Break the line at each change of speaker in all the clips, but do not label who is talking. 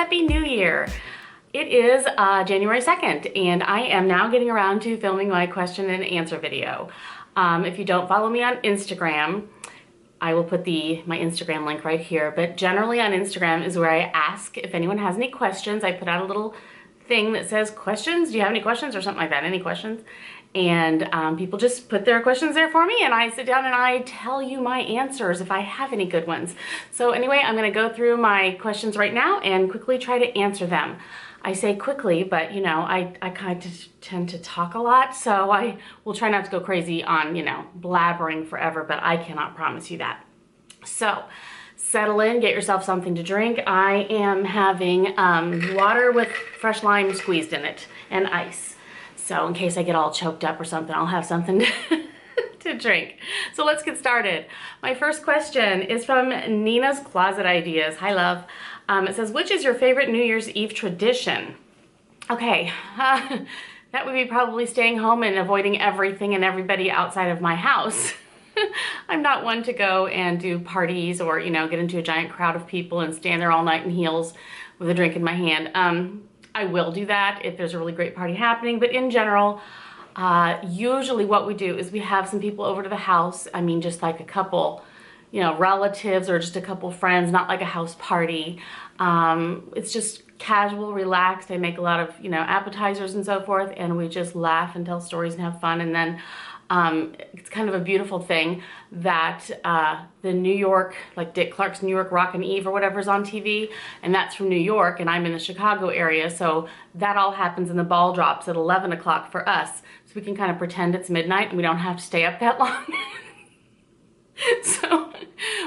Happy New Year. It is January 2nd and I am now getting around to filming my question and answer video. If you don't follow me on Instagram, I will put my Instagram link right here, but generally on Instagram is where I ask if anyone has any questions. I put out a little thing that says questions. Do you have any questions or something like that? Any questions? And people just put their questions there for me and I sit down and I tell you my answers if I have any good ones. So anyway, I'm gonna go through my questions right now and quickly try to answer them. I say quickly, but you know, I kind of tend to talk a lot, so I will try not to go crazy on, you know, blabbering forever, but I cannot promise you that. So settle in, get yourself something to drink. I am having water with fresh lime squeezed in it and ice. So in case I get all choked up or something, I'll have something to drink. So let's get started. My first question is from Nina's Closet Ideas. Hi, love. It says, which is your favorite New Year's Eve tradition? Okay, that would be probably staying home and avoiding everything and everybody outside of my house. I'm not one to go and do parties or, you know, get into a giant crowd of people and stand there all night in heels with a drink in my hand. I will do that if there's a really great party happening, but in general, usually what we do is we have some people over to the house. I mean, just like a couple, you know, relatives or just a couple friends, not like a house party. It's just casual, relaxed. I make a lot of, you know, appetizers and so forth, and we just laugh and tell stories and have fun. And then it's kind of a beautiful thing that the New York, like Dick Clark's New York Rockin' Eve or whatever's on TV, and that's from New York, and I'm in the Chicago area, so that all happens and the ball drops at 11 o'clock for us. So we can kind of pretend it's midnight and we don't have to stay up that long. So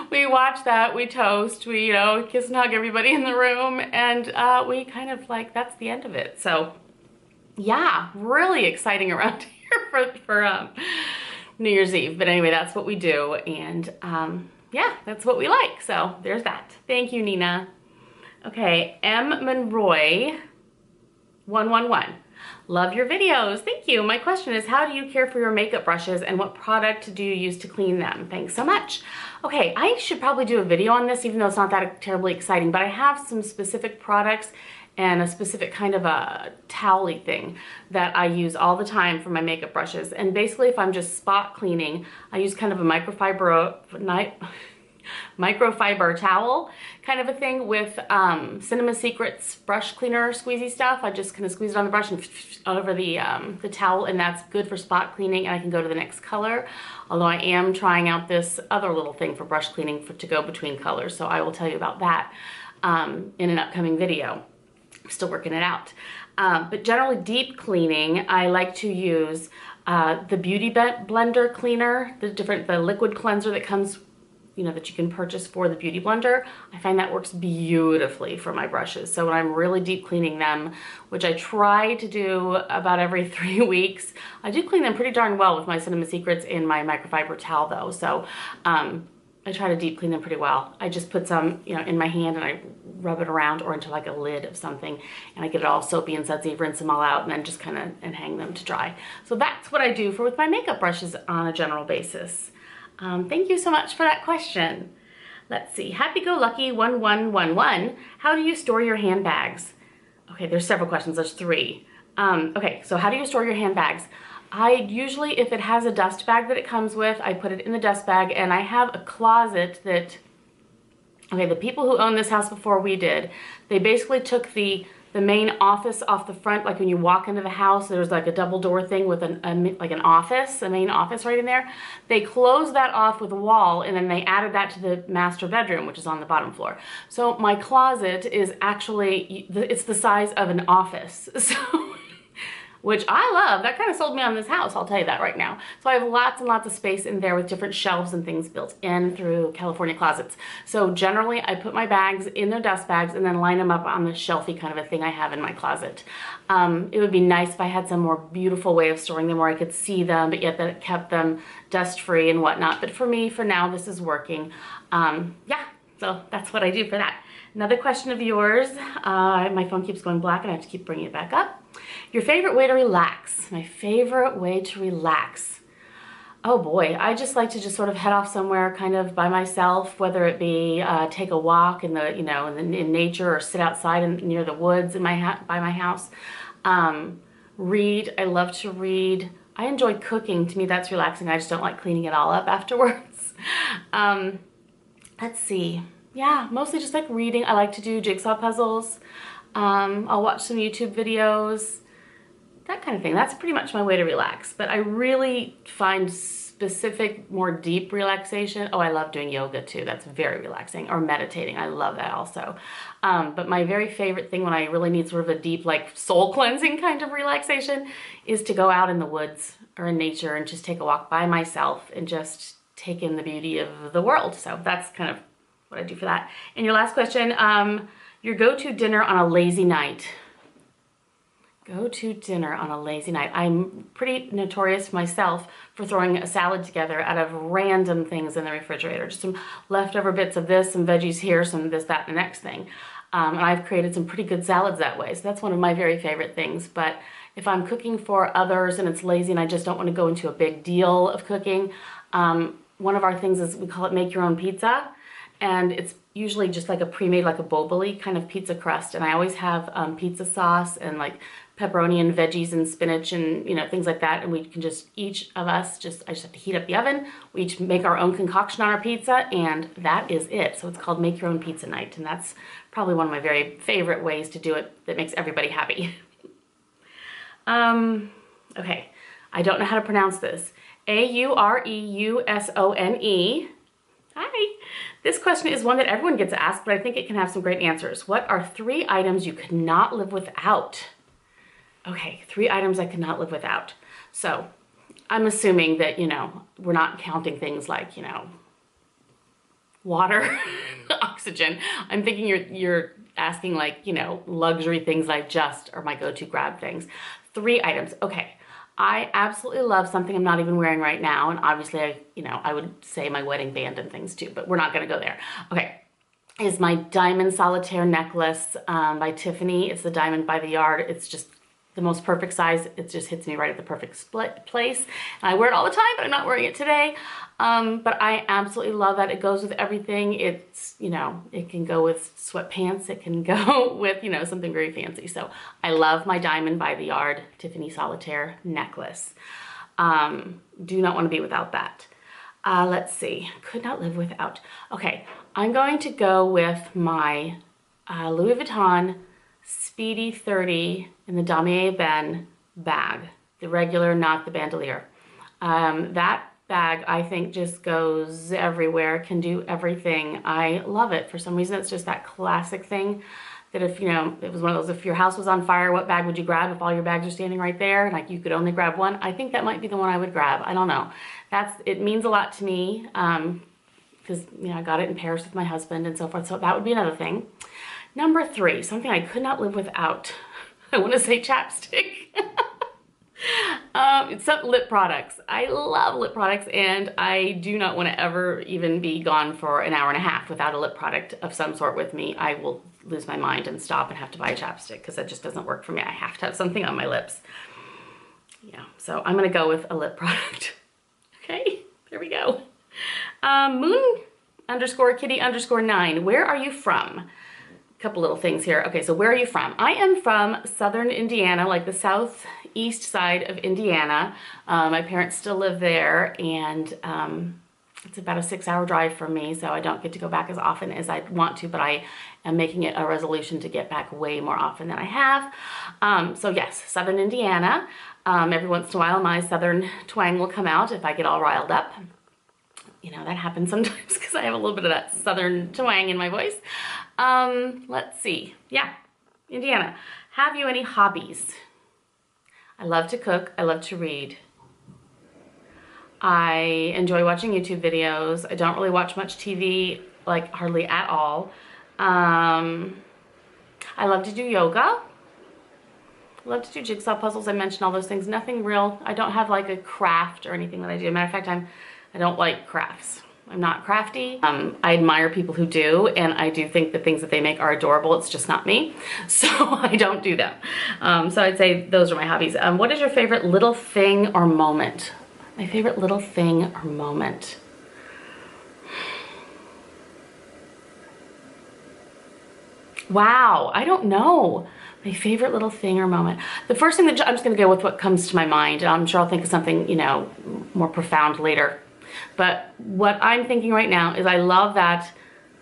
we watch that, we toast, we, you know, kiss and hug everybody in the room, and we kind of like, that's the end of it. So yeah, really exciting around here for New Year's Eve. But anyway, that's what we do, and yeah, that's what we like. So there's that. Thank you, Nina. Okay, M. Monroy 111. Love your videos. Thank you. My question is, how do you care for your makeup brushes and what product do you use to clean them? Thanks so much. Okay, I should probably do a video on this, even though it's not that terribly exciting, but I have some specific products and a specific kind of a towel-y thing that I use all the time for my makeup brushes. And basically, if I'm just spot cleaning, I use kind of a microfiber towel kind of a thing with Cinema Secrets brush cleaner squeezy stuff. I just kind of squeeze it on the brush and over the towel, and that's good for spot cleaning, and I can go to the next color. Although I am trying out this other little thing for brush cleaning to go between colors, so I will tell you about that in an upcoming video. I'm still working it out. But generally deep cleaning, I like to use the Beauty Blender cleaner, the liquid cleanser that comes, you know, that you can purchase for the Beauty Blender. I find that works beautifully for my brushes. So when I'm really deep cleaning them, which I try to do about every 3 weeks, I do clean them pretty darn well with my Cinema Secrets in my microfiber towel though. So I try to deep clean them pretty well. I just put some, you know, in my hand and I rub it around or into like a lid of something, and I get it all soapy and sudsy, rinse them all out, and then just kind of and hang them to dry. So that's what I do with my makeup brushes on a general basis. Thank you so much for that question. Let's see, Happy-Go-Lucky 1111. How do you store your handbags? Okay, there's several questions. There's 3. Okay, so how do you store your handbags? I usually, if it has a dust bag that it comes with, I put it in the dust bag, and I have a closet that, okay, the people who owned this house before we did, they basically took the main office off the front. Like when you walk into the house, there's like a double door thing with like an office, a main office right in there. They closed that off with a wall, and then they added that to the master bedroom, which is on the bottom floor. So my closet is actually, it's the size of an office. So which I love. That kind of sold me on this house, I'll tell you that right now. So I have lots and lots of space in there with different shelves and things built in through California Closets. So generally I put my bags in their dust bags and then line them up on the shelfy kind of a thing I have in my closet. It would be nice if I had some more beautiful way of storing them where I could see them, but yet that it kept them dust free and whatnot. But for me, for now, this is working. Yeah, so that's what I do for that. Another question of yours. My phone keeps going black and I have to keep bringing it back up. Your favorite way to relax? My favorite way to relax. Oh boy, I just like to just sort of head off somewhere kind of by myself, whether it be take a walk in the, in nature, or sit outside near the woods in by my house. Read, I love to read. I enjoy cooking. To me, that's relaxing. I just don't like cleaning it all up afterwards. Let's see. Yeah, mostly just like reading. I like to do jigsaw puzzles. I'll watch some YouTube videos, that kind of thing. That's pretty much my way to relax. But I really find specific, more deep relaxation. Oh, I love doing yoga too. That's very relaxing. Or meditating. I love that also. But my very favorite thing when I really need sort of a deep, like soul cleansing kind of relaxation is to go out in the woods or in nature and just take a walk by myself and just take in the beauty of the world. So that's kind of what I do for that. And your last question, your go-to dinner on a lazy night. Go-to dinner on a lazy night. I'm pretty notorious myself for throwing a salad together out of random things in the refrigerator. Just some leftover bits of this, some veggies here, some this, that, and the next thing. And I've created some pretty good salads that way. So that's one of my very favorite things. But if I'm cooking for others and it's lazy and I just don't want to go into a big deal of cooking, one of our things is, we call it make your own pizza. And it's usually just like a pre-made, like a boboli kind of pizza crust. And I always have pizza sauce and like pepperoni and veggies and spinach and things like that. And we can just, each of us, I just have to heat up the oven. We each make our own concoction on our pizza, and that is it. So it's called Make Your Own Pizza Night. And that's probably one of my very favorite ways to do it that makes everybody happy. Okay, I don't know how to pronounce this. Aureusone. Hi. This question is one that everyone gets asked, but I think it can have some great answers. What are 3 items you could not live without? Okay, 3 items I could not live without. So I'm assuming that, we're not counting things like, water, oxygen. I'm thinking you're asking like, luxury things like just are my go-to grab things. 3 items. Okay. I absolutely love something I'm not even wearing right now. And obviously, I would say my wedding band and things too, but we're not going to go there. Okay. Is my diamond solitaire necklace by Tiffany. It's the diamond by the yard. It's just the most perfect size. It just hits me right at the perfect place. And I wear it all the time, but I'm not wearing it today. But I absolutely love that. It goes with everything. It's, it can go with sweatpants. It can go with, something very fancy. So I love my diamond by the yard Tiffany solitaire necklace. Do not want to be without that. Let's see. Could not live without. Okay. I'm going to go with my Louis Vuitton Speedy 30 in the Damier Ben bag. The regular, not the bandolier. That bag, I think, just goes everywhere, can do everything. I love it. For some reason, it's just that classic thing that if, it was one of those, if your house was on fire, what bag would you grab if all your bags are standing right there? Like you could only grab one. I think that might be the one I would grab. I don't know. It means a lot to me because, I got it in Paris with my husband and so forth. So that would be another thing. Number 3, something I could not live without. I want to say chapstick. It's some lip products. I love lip products, and I do not want to ever even be gone for an hour and a half without a lip product of some sort with me. I will lose my mind and stop and have to buy a chapstick because that just doesn't work for me. I have to have something on my lips. Yeah, so I'm going to go with a lip product. Okay, there we go. Moon_kitty_9. Where are you from? Couple little things here. Okay, so where are you from? I am from southern Indiana, like the southeast side of Indiana. My parents still live there, and it's about a 6-hour drive from me, so I don't get to go back as often as I want to, but I am making it a resolution to get back way more often than I have. So yes, southern Indiana. Every once in a while, my southern twang will come out if I get all riled up. That happens sometimes because I have a little bit of that southern twang in my voice. Let's see. Yeah, Indiana. Have you any hobbies? I love to cook. I love to read. I enjoy watching YouTube videos. I don't really watch much TV, like hardly at all. I love to do yoga. I love to do jigsaw puzzles. I mentioned all those things. Nothing real. I don't have like a craft or anything that I do. Matter of fact, I don't like crafts. I'm not crafty. I admire people who do, and I do think the things that they make are adorable. It's just not me, so I don't do them. So I'd say those are my hobbies. What is your favorite little thing or moment? My favorite little thing or moment. Wow, I don't know. My favorite little thing or moment. The first thing that I'm just gonna go with what comes to my mind. I'm sure I'll think of something, you know, more profound later. But what I'm thinking right now is I love that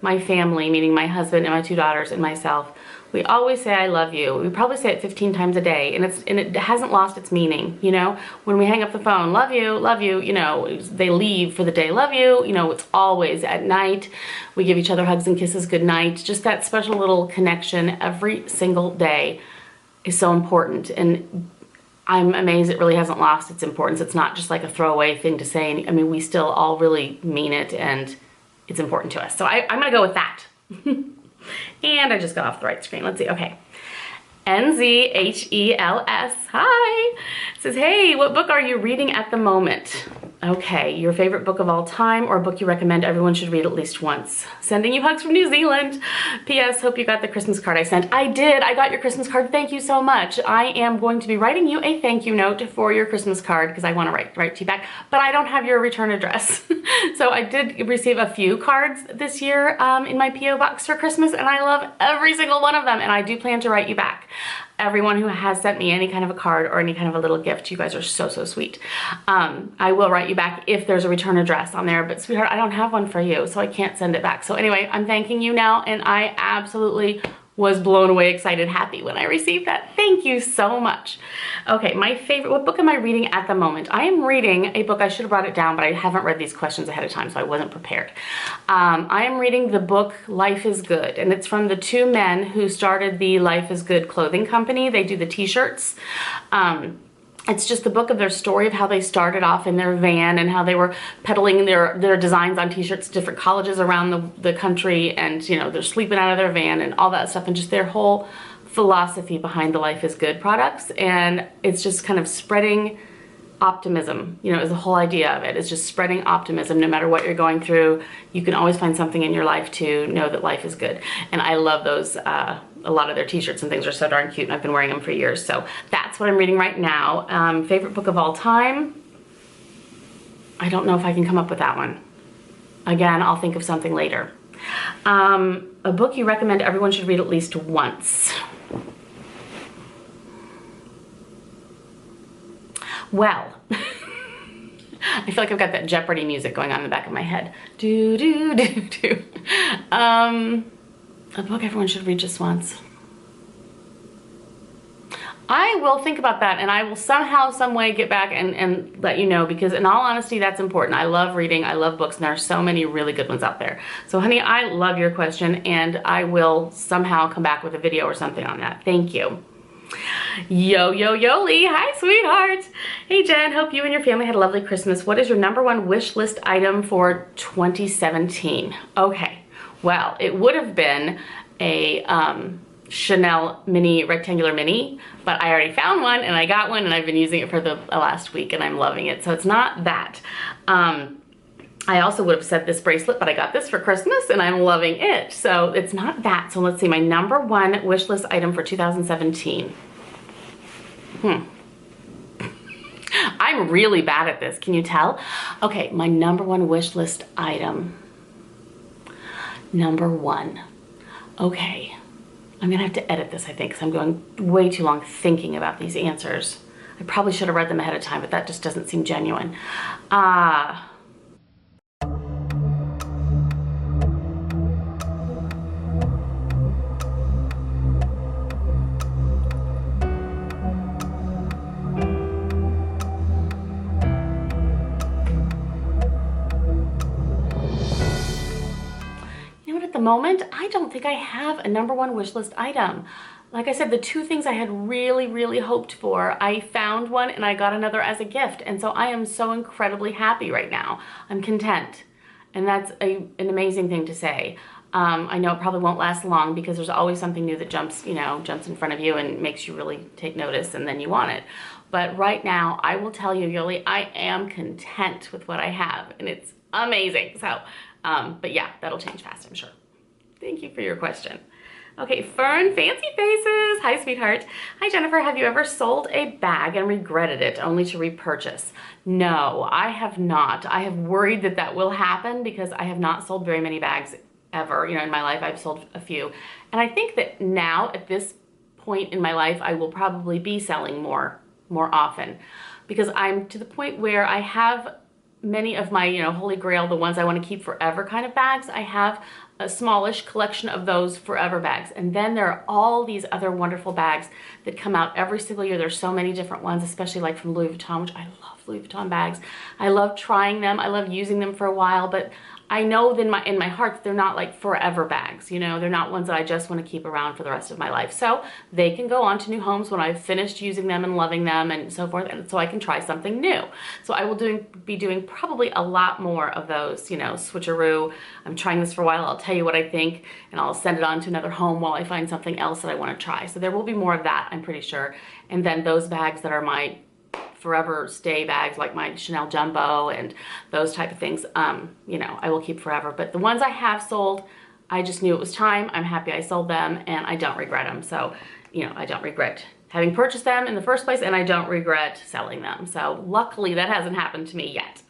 my family, meaning my husband and my 2 daughters and myself, we always say I love you. We probably say it 15 times a day, and it hasn't lost its meaning, you know? When we hang up the phone, love you, you know, they leave for the day, love you know, it's always at night. We give each other hugs and kisses good night. Just that special little connection every single day is so important. And I'm amazed it really hasn't lost its importance. It's not just like a throwaway thing to say. I mean, we still all really mean it, and it's important to us. So I'm gonna go with that. And I just got off the right screen. Let's see, okay. NZHELS, hi, says, hey, what book are you reading at the moment? Okay, your favorite book of all time or a book you recommend everyone should read at least once. Sending you hugs from New Zealand. P.S. Hope you got the Christmas card I sent. I did, I got your Christmas card. Thank you so much. I am going to be writing you a thank you note for your Christmas card because I want to write to you back, but I don't have your return address. So I did receive a few cards this year in my P.O. box for Christmas, and I love every single one of them, and I do plan to write you back. Everyone who has sent me any kind of a card or any kind of a little gift, you guys are so, so sweet. I will write you back if there's a return address on there, but sweetheart, I don't have one for you, so I can't send it back. So anyway, I'm thanking you now, and I absolutely was blown away, excited, happy when I received that. Thank you so much. Okay, my favorite, what book am I reading at the moment? I am reading a book, I should have brought it down, but I haven't read these questions ahead of time, so I wasn't prepared. I am reading the book Life is Good, and it's from the 2 men who started the Life is Good clothing company. They do the t-shirts. It's just the book of their story of how they started off in their van and how they were peddling their designs on t-shirts to different colleges around the country, and you know, they're sleeping out of their van and all that stuff, and just their whole philosophy behind the Life is Good products. And it's just kind of spreading optimism, you know, is the whole idea of it. It's just spreading optimism. No matter what you're going through, you can always find something in your life to know that life is good. And I love those, a lot of their t-shirts and things are so darn cute, and I've been wearing them for years. So that's what I'm reading right now. Favorite book of all time? I don't know if I can come up with that one. Again, I'll think of something later. A book you recommend everyone should read at least once. Well, I feel like I've got that Jeopardy music going on in the back of my head. Do, do, do, do. A book everyone should read just once. I will think about that, and I will somehow, some way get back and let you know, because in all honesty, that's important. I love reading, I love books, and there are so many really good ones out there. So honey, I love your question, and I will somehow come back with a video or something on that. Thank you. Yo, yo, yo, Lee. Hi, sweetheart. Hey, Jen. Hope you and your family had a lovely Christmas. What is your #1 wish list item for 2017? Okay. Well, it would have been a Chanel mini, rectangular mini, but I already found one, and I got one, and I've been using it for the last week, and I'm loving it. So it's not that. I also would have said this bracelet, but I got this for Christmas, and I'm loving it. So it's not that. So let's see, my #1 wish list item for 2017. I'm really bad at this. Can you tell? Okay, my #1 wish list item. #1. Okay. I'm gonna have to edit this, I think, because I'm going way too long thinking about these answers. I probably should have read them ahead of time, but that just doesn't seem genuine. At the moment, I don't think I have a #1 wish list item. Like I said, the 2 things I had really, really hoped for, I found one and I got another as a gift. And so I am so incredibly happy right now. I'm content. And that's an amazing thing to say. I know it probably won't last long because there's always something new that jumps in front of you and makes you really take notice, and then you want it. But right now, I will tell you, Yoli, I am content with what I have, and it's amazing. So, but yeah, that'll change fast, I'm sure. Thank you for your question. Okay, Fern Fancy Faces. Hi, sweetheart. Hi, Jennifer. Have you ever sold a bag and regretted it only to repurchase? No, I have not. I have worried that that will happen because I have not sold very many bags ever. You know, in my life, I've sold a few. And I think that now at this point in my life, I will probably be selling more often because I'm to the point where I have many of my, Holy Grail, the ones I want to keep forever kind of bags. I have a smallish collection of those forever bags. And then there are all these other wonderful bags that come out every single year. There's so many different ones, especially like from Louis Vuitton, which I love Louis Vuitton bags. I love trying them. I love using them for a while, but I know in my heart that they're not like forever bags, they're not ones that I just want to keep around for the rest of my life. So they can go on to new homes when I've finished using them and loving them and so forth, and so I can try something new. So I will be doing probably a lot more of those, switcheroo. I'm trying this for a while, I'll tell you what I think, and I'll send it on to another home while I find something else that I want to try. So there will be more of that, I'm pretty sure. And then those bags that are my forever stay bags, like my Chanel Jumbo and those type of things, I will keep forever. But the ones I have sold, I just knew it was time. I'm happy I sold them and I don't regret them. So, I don't regret having purchased them in the first place, and I don't regret selling them. So luckily that hasn't happened to me yet.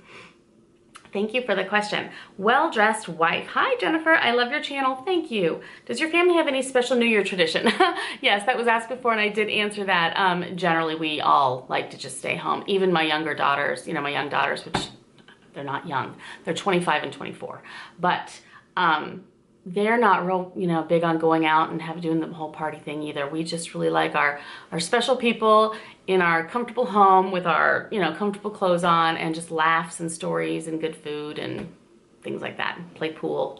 Thank you for the question. Well-dressed wife. Hi, Jennifer. I love your channel. Thank you. Does your family have any special New Year tradition? Yes, that was asked before, and I did answer that. Generally, we all like to just stay home. Even my younger daughters, my young daughters, which they're not young. They're 25 and 24. But they're not real, big on going out and doing the whole party thing either. We just really like our special people in our comfortable home with our, comfortable clothes on, and just laughs and stories and good food and things like that. Play pool,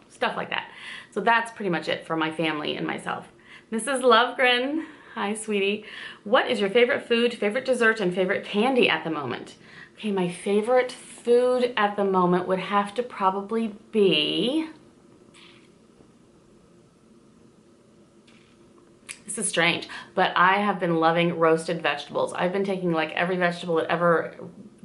stuff like that. So that's pretty much it for my family and myself. Mrs. Lovegren, hi, sweetie. What is your favorite food, favorite dessert, and favorite candy at the moment? Okay, my favorite food at the moment would have to probably be... This is strange, but I have been loving roasted vegetables. I've been taking like every vegetable that ever,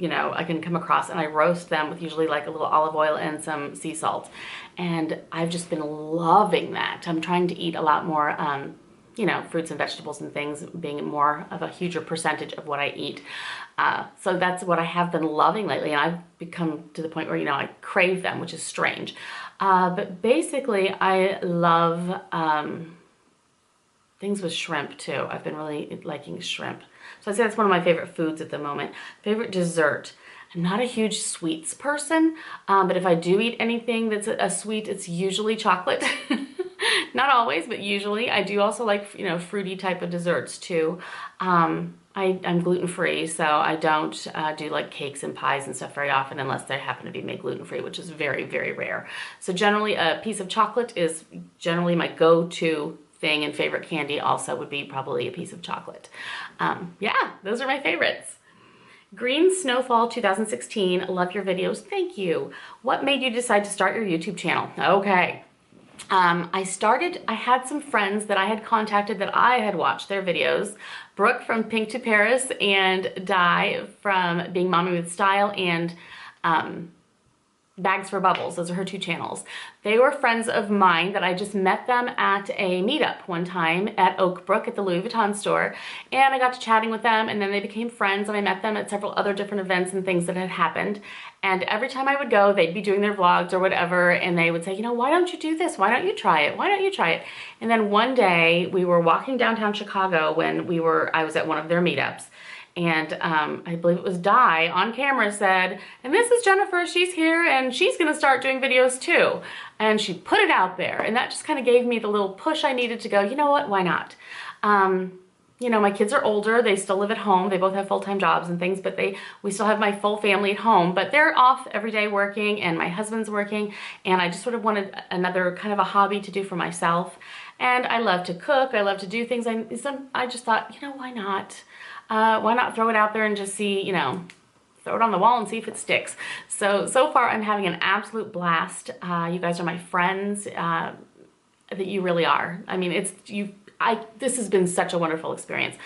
I can come across, and I roast them with usually like a little olive oil and some sea salt. And I've just been loving that. I'm trying to eat a lot more, fruits and vegetables and things being more of a huger percentage of what I eat. So that's what I have been loving lately. And I've become to the point where, I crave them, which is strange. But basically I love, things with shrimp too. I've been really liking shrimp. So I'd say that's one of my favorite foods at the moment. Favorite dessert. I'm not a huge sweets person, but if I do eat anything that's a sweet, it's usually chocolate. Not always, but usually. I do also like, fruity type of desserts too. I'm gluten-free, so I don't do like cakes and pies and stuff very often unless they happen to be made gluten-free, which is very, very rare. So generally a piece of chocolate is generally my go-to thing, and favorite candy also would be probably a piece of chocolate. Yeah, those are my favorites. Green Snowfall 2016, love your videos, thank you. What made you decide to start your YouTube channel? Okay. I had some friends that I had contacted that I had watched their videos. Brooke from Pink to Paris and Di from Being Mommy with Style and Bags for Bubbles. Those are her two channels. They were friends of mine that I just met them at a meetup one time at Oakbrook at the Louis Vuitton store, and I got to chatting with them, and then they became friends, and I met them at several other different events and things that had happened. And every time I would go, they'd be doing their vlogs or whatever, and they would say, why don't you do this? Why don't you try it? Why don't you try it? And then one day we were walking downtown Chicago when I was at one of their meetups. And I believe it was Di on camera said, and this is Jennifer, she's here and she's gonna start doing videos too. And she put it out there, and that just kind of gave me the little push I needed to go, you know what, why not? My kids are older, they still live at home, they both have full-time jobs and things, but we still have my full family at home, but they're off every day working, and my husband's working, and I just sort of wanted another kind of a hobby to do for myself. And I love to cook, I love to do things, I just thought, why not? Why not throw it out there and just see, throw it on the wall and see if it sticks. So far I'm having an absolute blast. You guys are my friends, that you really are. I mean, this has been such a wonderful experience.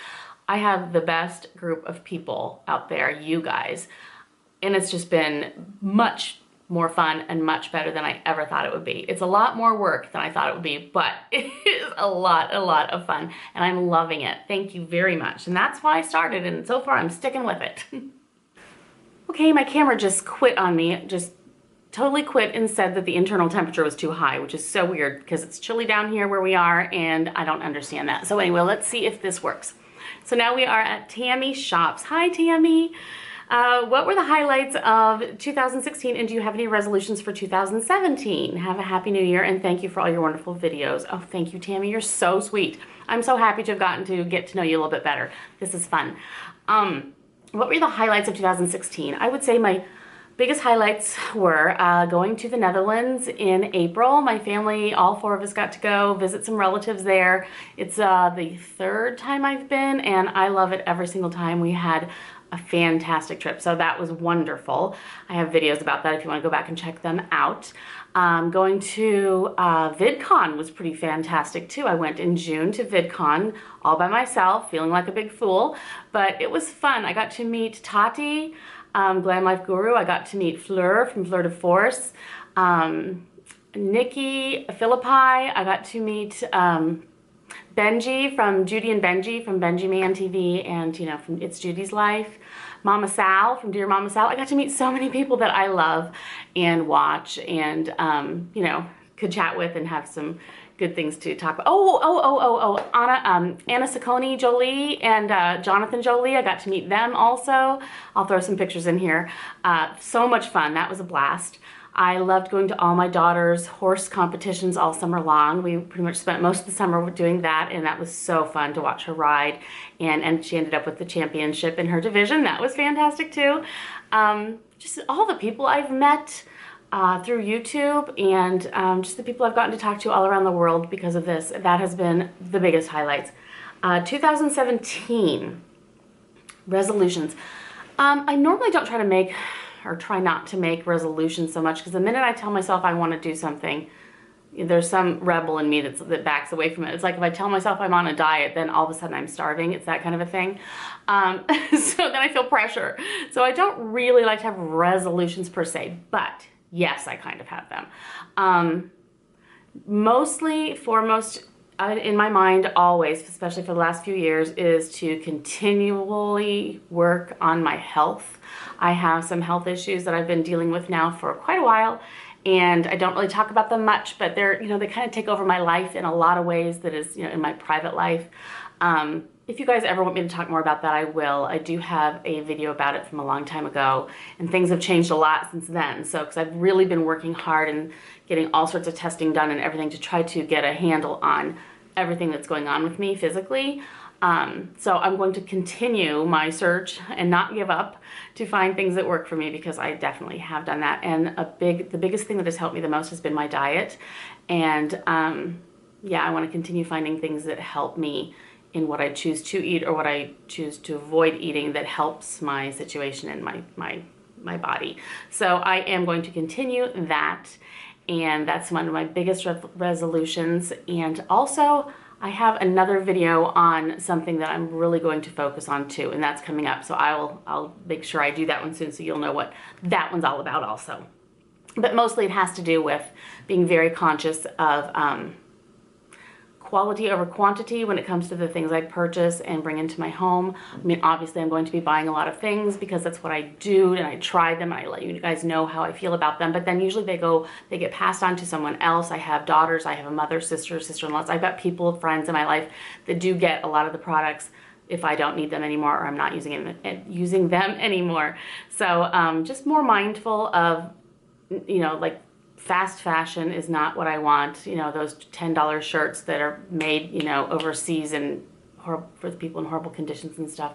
I have the best group of people out there, you guys, and it's just been much more fun and much better than I ever thought it would be. It's a lot more work than I thought it would be, but it is a lot of fun, and I'm loving it. Thank you very much. And that's why I started, and so far I'm sticking with it. Okay, my camera just quit on me, just totally quit and said that the internal temperature was too high, which is so weird because it's chilly down here where we are, and I don't understand that. So anyway, let's see if this works. So now we are at Tammy Shops. Hi, Tammy. What were the highlights of 2016, and do you have any resolutions for 2017? Have a happy new year, and thank you for all your wonderful videos. Oh, thank you, Tammy. You're so sweet. I'm so happy to have gotten to get to know you a little bit better. This is fun. What were the highlights of 2016? I would say my biggest highlights were going to the Netherlands in April. My family, all 4 of us, got to go visit some relatives there. It's the 3rd time I've been, and I love it every single time. We had a fantastic trip, so that was wonderful. I have videos about that if you want to go back and check them out. Going to VidCon was pretty fantastic too. I went in June to VidCon all by myself, feeling like a big fool, but it was fun. I got to meet Tati, Glam Life Guru. I got to meet Fleur from Fleur de Force, Nikki Philippi. I got to meet Benji from Judy and Benji from Benji Man TV, and you know, from It's Judy's Life. Mama Sal from Dear Mama Sal. I got to meet so many people that I love and watch, and you know, could chat with and have some good things to talk about. Anna Saccone Jolie and Jonathan Jolie. I got to meet them also. I'll throw some pictures in here. So much fun. That was a blast. I loved going to all my daughter's horse competitions all summer long. We pretty much spent most of the summer doing that, and that was so fun to watch her ride. And she ended up with the championship in her division. That was fantastic too. Just all the people I've met through YouTube, and just the people I've gotten to talk to all around the world because of this. That has been the biggest highlights. 2017 resolutions. I normally don't try to make, or try not to make resolutions so much, because the minute I tell myself I want to do something, there's some rebel in me that backs away from it. It's like if I tell myself I'm on a diet, then all of a sudden I'm starving. It's that kind of a thing. So then I feel pressure. So I don't really like to have resolutions per se, but yes, I kind of have them. Foremost in my mind always, especially for the last few years, is to continually work on my health. I have some health issues that I've been dealing with now for quite a while, and I don't really talk about them much, but they're, you know, they kind of take over my life in a lot of ways that is, you know, in my private life. If you guys ever want me to talk more about that, I will. I do have a video about it from a long time ago, and things have changed a lot since then. So, because I've really been working hard and getting all sorts of testing done and everything to try to get a handle on everything that's going on with me physically. So I'm going to continue my search and not give up to find things that work for me, because I definitely have done that. And the biggest thing that has helped me the most has been my diet. And yeah, I want to continue finding things that help me in what I choose to eat or what I choose to avoid eating that helps my situation and my body. So I am going to continue that, and that's one of my biggest resolutions. And also, I have another video on something that I'm really going to focus on too, and that's coming up. So I'll make sure I do that one soon, so you'll know what that one's all about also. But mostly it has to do with being very conscious of quality over quantity when it comes to the things I purchase and bring into my home. I mean, obviously I'm going to be buying a lot of things because that's what I do, and I try them and I let you guys know how I feel about them, but then usually they get passed on to someone else. I have daughters, I have a mother, sister, sister-in-laws. I've got people, friends in my life that do get a lot of the products if I don't need them anymore or I'm not using them anymore. So just more mindful of, you know, like, fast fashion is not what I want. You know, those $10 shirts that are made, you know, overseas and for the people in horrible conditions and stuff.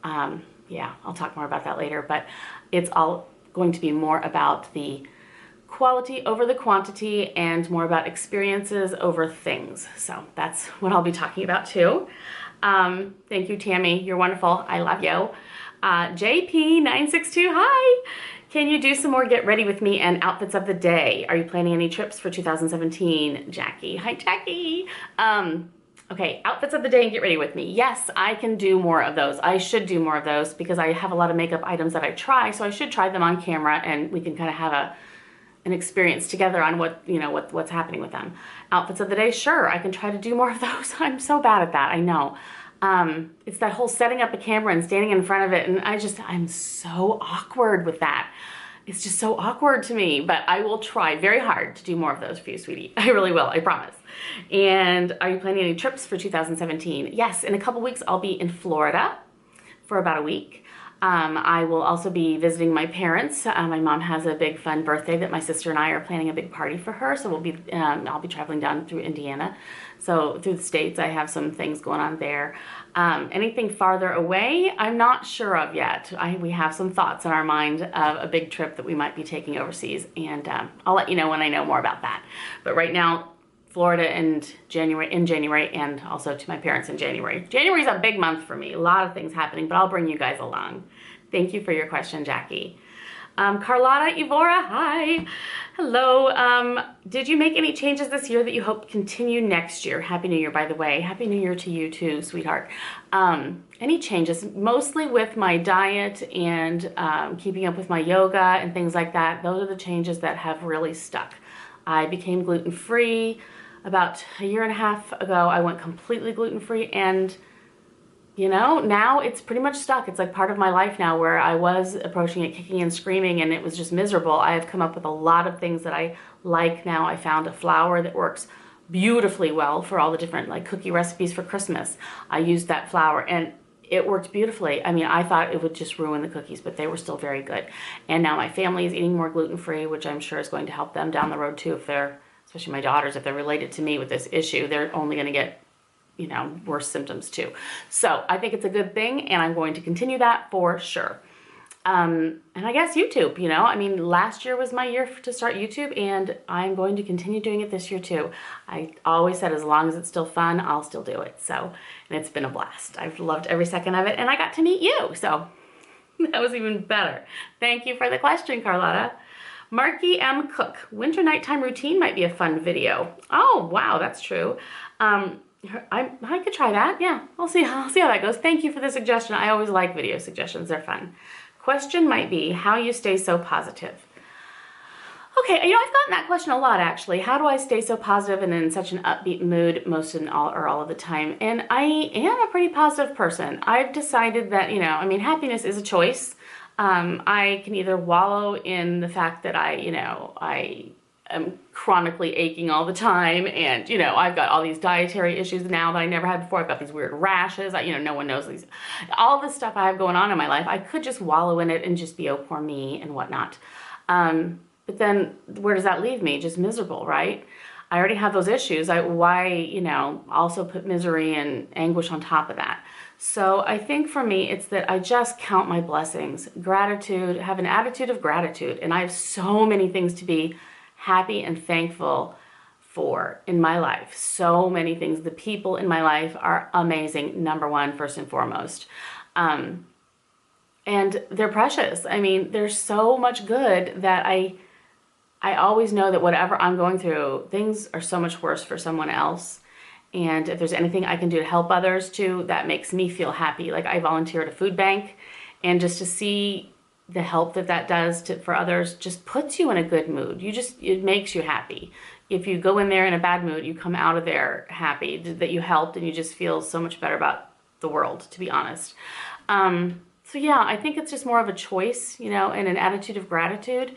Yeah, I'll talk more about that later, but it's all going to be more about the quality over the quantity and more about experiences over things. So that's what I'll be talking about too. Thank you, Tammy. You're wonderful. I love you. JP962, hi. Can you do some more get ready with me and outfits of the day? Are you planning any trips for 2017? Jackie. Hi, Jackie. Okay, outfits of the day and get ready with me. Yes, I can do more of those. I should do more of those because I have a lot of makeup items that I try, so I should try them on camera and we can kind of have an experience together on what's happening with them. Outfits of the day, sure, I can try to do more of those. I'm so bad at that, I know. It's that whole setting up a camera and standing in front of it, and I'm so awkward with that. It's just so awkward to me, but I will try very hard to do more of those for you, sweetie. I really will, I promise. And are you planning any trips for 2017? Yes, in a couple weeks I'll be in Florida for about a week. I will also be visiting my parents. My mom has a big fun birthday that my sister and I are planning a big party for her. So I'll be traveling down through Indiana. So through the States, I have some things going on there. Anything farther away, I'm not sure of yet. We have some thoughts in our mind of a big trip that we might be taking overseas. And I'll let you know when I know more about that. But right now, Florida in January, and also to my parents in January. January's a big month for me. A lot of things happening, but I'll bring you guys along. Thank you for your question, Jackie. Carlotta Evora, hi. Hello. Did you make any changes this year that you hope continue next year? Happy New Year, by the way. Happy New Year to you too, sweetheart. Any changes? Mostly with my diet and keeping up with my yoga and things like that. Those are the changes that have really stuck. I became gluten-free about a year and a half ago. I went completely gluten-free, and now it's pretty much stuck. It's like part of my life now, where I was approaching it kicking and screaming and it was just miserable. I have come up with a lot of things that I like now. I found a flour that works beautifully well for all the different like cookie recipes for Christmas. I used that flour and it worked beautifully. I mean, I thought it would just ruin the cookies, but they were still very good. And now my family is eating more gluten-free, which I'm sure is going to help them down the road too. Especially my daughters, if they're related to me with this issue, they're only going to get worse symptoms too. So I think it's a good thing, and I'm going to continue that for sure. And I guess YouTube, I mean, last year was my year to start YouTube, and I'm going to continue doing it this year too. I always said as long as it's still fun, I'll still do it. So, and it's been a blast. I've loved every second of it, and I got to meet you. So that was even better. Thank you for the question, Carlotta. Marky M. Cook, winter nighttime routine might be a fun video. Oh, wow, that's true. I could try that. Yeah, I'll see how that goes. Thank you for the suggestion. I always like video suggestions. They're fun. Question might be how you stay so positive. Okay, I've gotten that question a lot actually. How do I stay so positive and in such an upbeat mood all of the time? And I am a pretty positive person. I've decided that, happiness is a choice. I can either wallow in the fact that I am chronically aching all the time, and I've got all these dietary issues now that I never had before. I've got these weird rashes. No one knows these. All the stuff I have going on in my life, I could just wallow in it and just be oh poor me and whatnot. But then where does that leave me? Just miserable, right? I already have those issues. Why also put misery and anguish on top of that? So I think for me, it's that I just count my blessings, gratitude, have an attitude of gratitude, and I have so many things to be happy and thankful for in my life. So many things. The people in my life are amazing, number one, first and foremost. And they're precious. I mean, there's so much good that I always know that whatever I'm going through, things are so much worse for someone else. And if there's anything I can do to help others too, that makes me feel happy. Like I volunteer at a food bank, and just to see the help that does for others just puts you in a good mood. It makes you happy. If you go in there in a bad mood, you come out of there happy that you helped, and you just feel so much better about the world, to be honest. So yeah, I think it's just more of a choice, and an attitude of gratitude.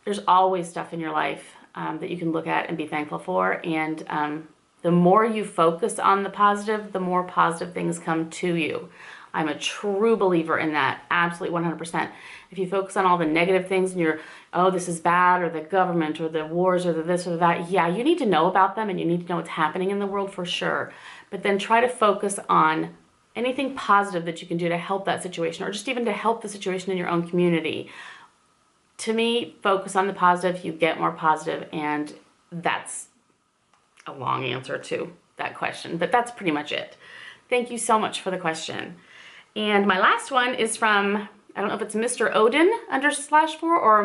There's always stuff in your life that you can look at and be thankful for. And the more you focus on the positive, the more positive things come to you. I'm a true believer in that, absolutely 100%. If you focus on all the negative things and you're, oh, this is bad, or the government, or the wars, or the this or that, yeah, you need to know about them, and you need to know what's happening in the world for sure. But then try to focus on anything positive that you can do to help that situation, or just even to help the situation in your own community. To me, focus on the positive, you get more positive, and that's a long answer to that question, but that's pretty much it. Thank you so much for the question. And my last one is from I don't know if it's Mr. Odin /4 or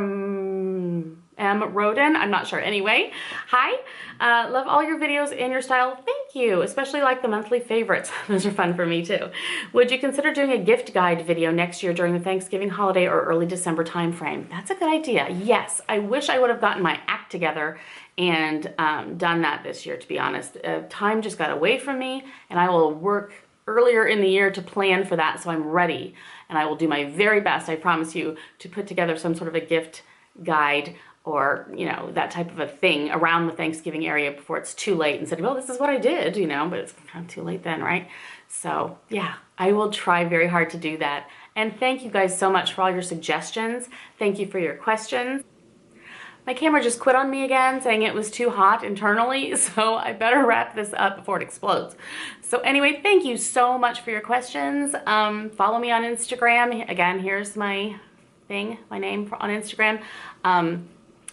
M. Rodin. I'm not sure. Anyway, hi. Love all your videos and your style. Thank you. Especially like the monthly favorites. Those are fun for me too. Would you consider doing a gift guide video next year during the Thanksgiving holiday or early December timeframe? That's a good idea. Yes. I wish I would have gotten my act together and done that this year, to be honest. Time just got away from me, and I will work earlier in the year to plan for that so I'm ready. And I will do my very best, I promise you, to put together some sort of a gift guide or, you know, that type of a thing around the Thanksgiving area before it's too late and said, well, this is what I did, you know, but it's kind of too late then, right? So yeah, I will try very hard to do that. And thank you guys so much for all your suggestions. Thank you for your questions. My camera just quit on me again, saying it was too hot internally, so I better wrap this up before it explodes. So anyway, thank you so much for your questions. Follow me on Instagram. Again, here's my thing, my name on Instagram.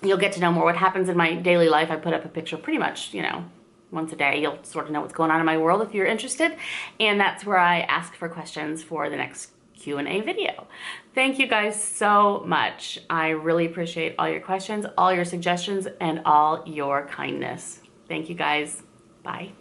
You'll get to know more what happens in my daily life. I put up a picture pretty much, you know, once a day. You'll sort of know what's going on in my world if you're interested. And that's where I ask for questions for the next Q&A video. Thank you guys so much. I really appreciate all your questions, all your suggestions, and all your kindness. Thank you guys. Bye.